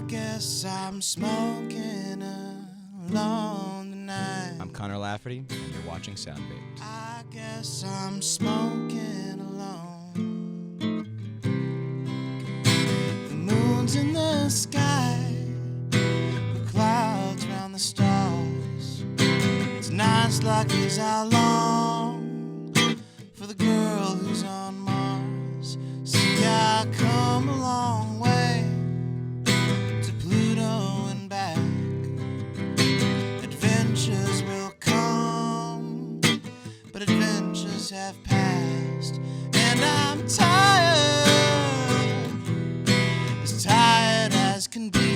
guess I'm smoking alone tonight. I'm Conor Lafferty, and you're watching Soundbaked. I guess I'm smoking alone. The moon's in the sky, the clouds round the stars. It's nights like these I long for the girl who's on Mars. See, I come a long way to Pluto and back. Adventures will come, but adventures have passed, and I'm tired, as tired as can be.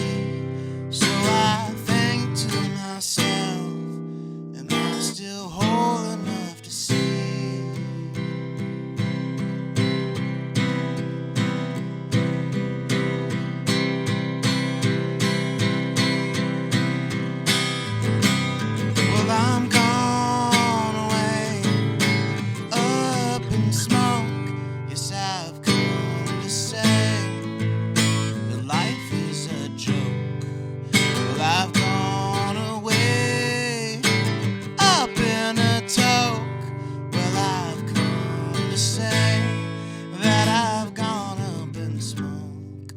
So I think to myself, am I still whole enough to see? Well, I'm gone away, up in smoke. Yes, I've come to say that life is a joke. Well, I've gone away, up in a toke. Well, I've come to say that I've gone up in smoke.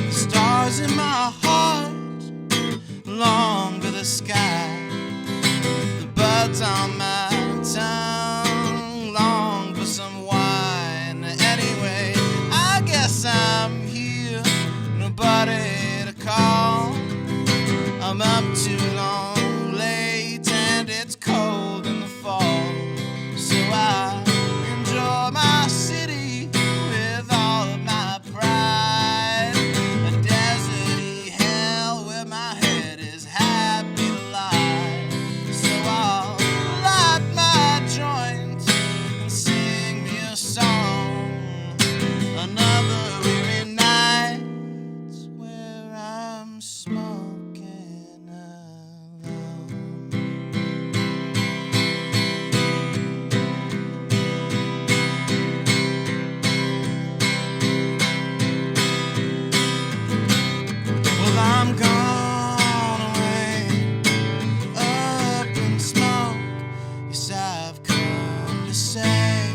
The stars in my heart long for the sky, the buds on my tongue long for some wine. Anyway, I guess I'm here, nobody to call. I'm up too long late and it's cold in the fall. So I enjoy my city with all of my pride. A deserty hell where my head is happy to lie. So I'll light my joint and sing me a song. Another weary night where I'm smoking alone. Well, I'm gone away, up in smoke. Yes, I've come to say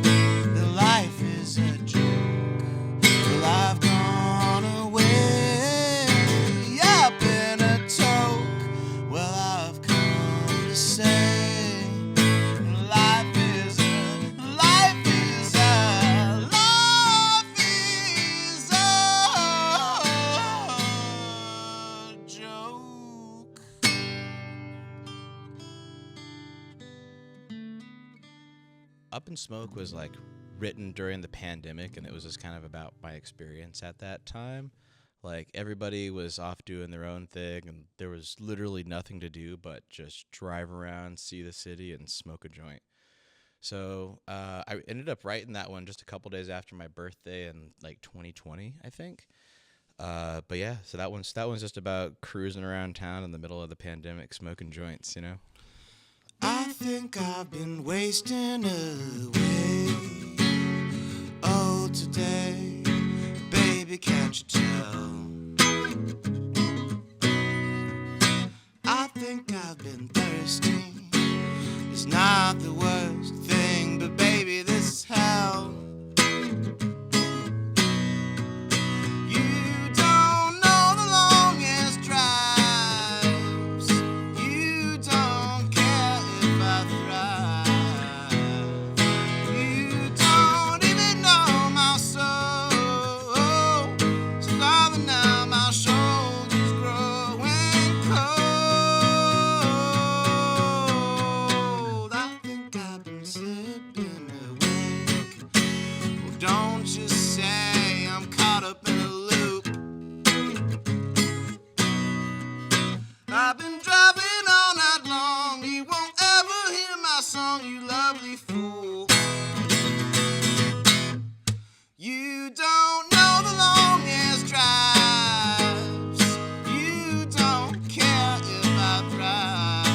that life is a joke. Well, I've gone away, up in a toke. Well, I've come to say life is a joke. Up in Smoke was like written during the pandemic, and it was just kind of about my experience at that time. Like everybody was off doing their own thing, and there was literally nothing to do but just drive around, see the city, and smoke a joint. So I ended up writing that one just a couple days after my birthday in like 2020, I think. But yeah, so that one's just about cruising around town in the middle of the pandemic, smoking joints, you know. I think I've been wasting away. Oh, today, baby, can't you tell? I think I've been thirsty. It's not the worst thing, but baby, this is hell. You don't know the longest drives. You don't care if I thrive. You don't even know my soul. So darling, now my shoulders growing cold. I think I've been slipping awake. Well, don't you say I'm caught up in a loop. I've been driving all night long. You won't ever hear my song, you lovely fool. You don't know the longest drives. You don't care if I thrive.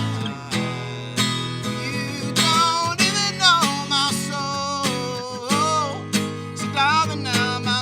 You don't even know my soul. So darling, now my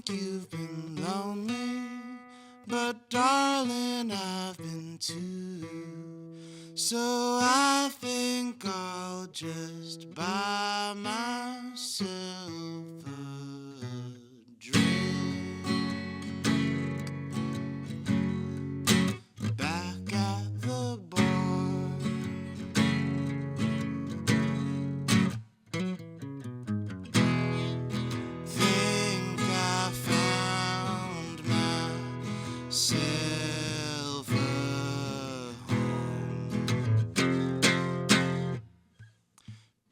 you've been lonely, but darling, I've been too. So I think I'll just buy myself a drink. Back at the bar, think I found myself a home.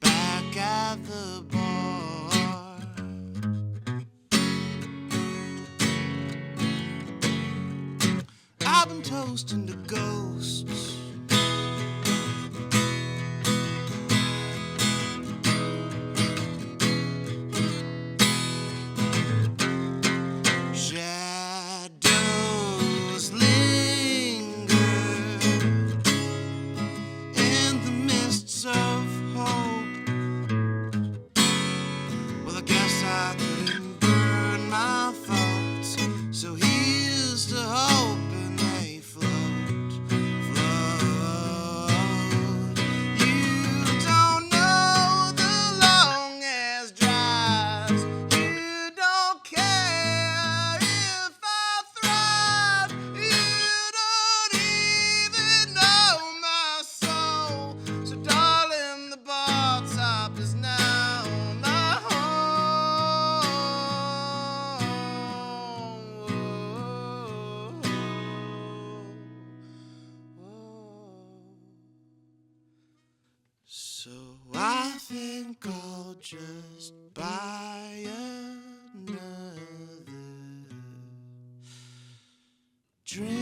Back at the bar, I've been toasting to ghosts. Shadows linger in the mists of hope. Well, I guess I couldn't burn my thoughts, so here's to hoping they float, float. You don't know the long ass drives. You don't care if I thrive. You don't even know my soul. So darling, the bar top is now my home. So I think I'll just buy another drink.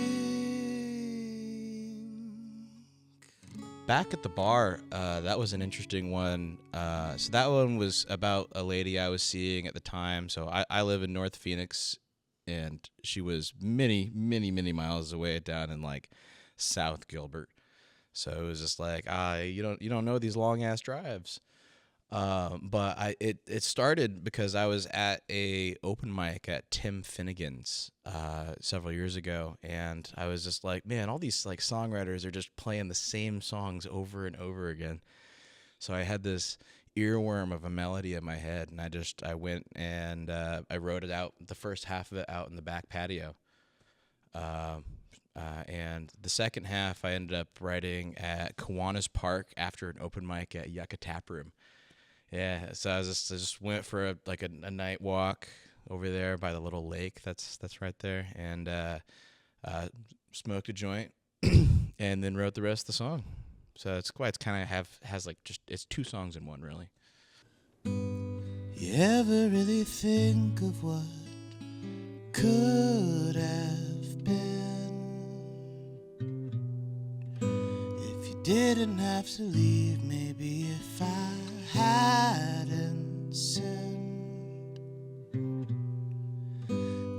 Back at the bar, that was an interesting one. So that one was about a lady I was seeing at the time. So I live in North Phoenix, and she was many, many, many miles away down in like South Gilbert. So it was just like, you don't know these long ass drives. But it started because I was at a open mic at Tim Finnegan's several years ago, and I was just like, man, all these like songwriters are just playing the same songs over and over again. So I had this earworm of a melody in my head, and I went and I wrote it out, the first half of it out in the back patio. And the second half I ended up writing at Kiwanis Park after an open mic at Yucca Tap Room. Yeah, so I just went for a night walk over there by the little lake that's right there, and smoked a joint, and then wrote the rest of the song. So it's kind of has like just it's two songs in one, really. You ever really think of what could have been if you didn't have to leave? Maybe if I hadn't sinned,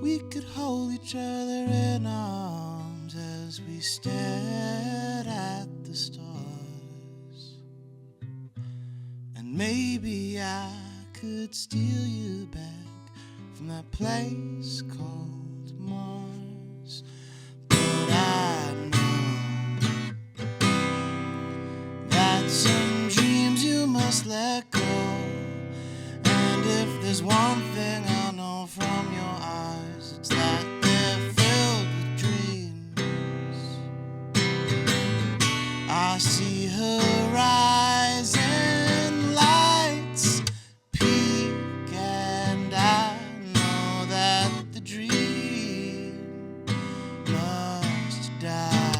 we could hold each other in arms as we stared at the stars. And maybe I could steal you back from that place called Mars. But I know that some dreams you must let go. And if there's one thing I know from your eyes, it's that they're filled with dreams. I see horizon lights peak, and I know that the dream must die.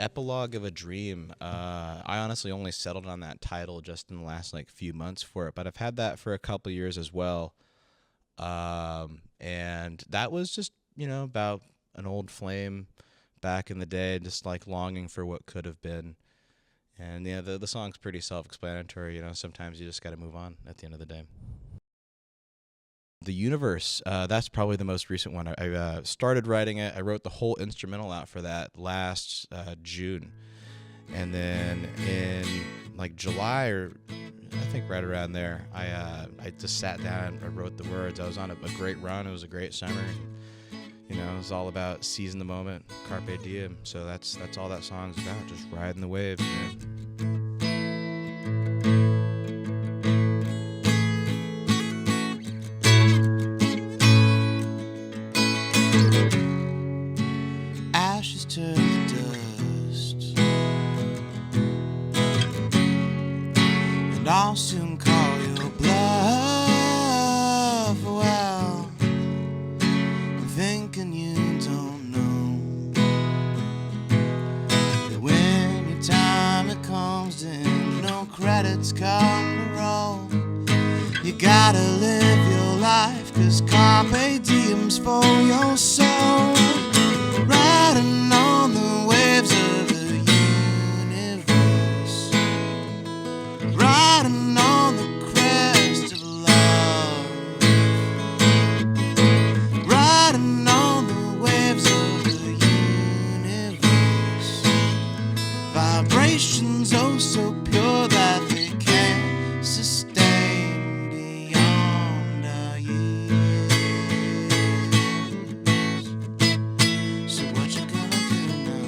Epilogue of a Dream. I honestly only settled on that title just in the last like few months for it, but I've had that for a couple years as well. And that was just, about an old flame back in the day, just like longing for what could have been. And the song's pretty self-explanatory. Sometimes you just got to move on at the end of the day. The Universe, that's probably the most recent one. I started writing it. I wrote the whole instrumental out for that last June. And then in like July, or I think right around there, I just sat down and I wrote the words. I was on a great run. It was a great summer. It was all about seizing the moment, carpe diem. So that's all that song's about, just riding the waves, man. Ashes turn to dust, and I'll soon call your bluff. Well, I'm thinking you don't know that when your time it comes in, no credits come to roll. You gotta live your life, 'cause carpe diem's for your soul. Riding on the waves of the universe, riding on the crest of love, riding on the waves of the universe. Vibrations oh so pure that they can't sustain beyond our years. So what you gonna do now?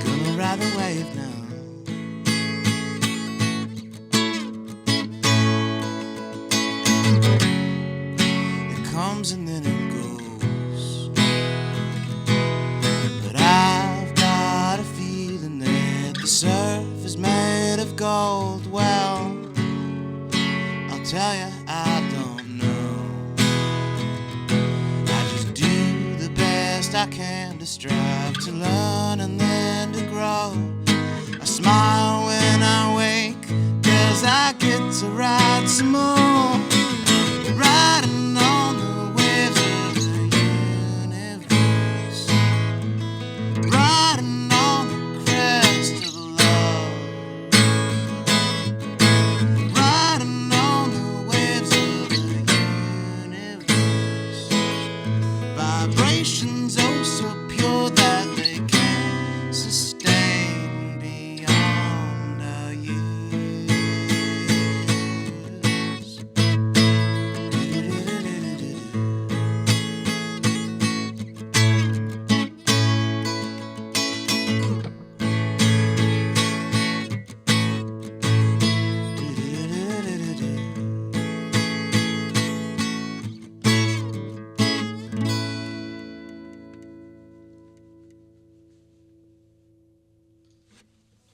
Gonna ride the wave now. It comes and then it goes, but I've got a feeling that the surf is made of gold. Well, I'll tell you, I don't know. I just do the best I can to strive to learn and then to grow. I smile when I wake, 'cause I get to ride some more.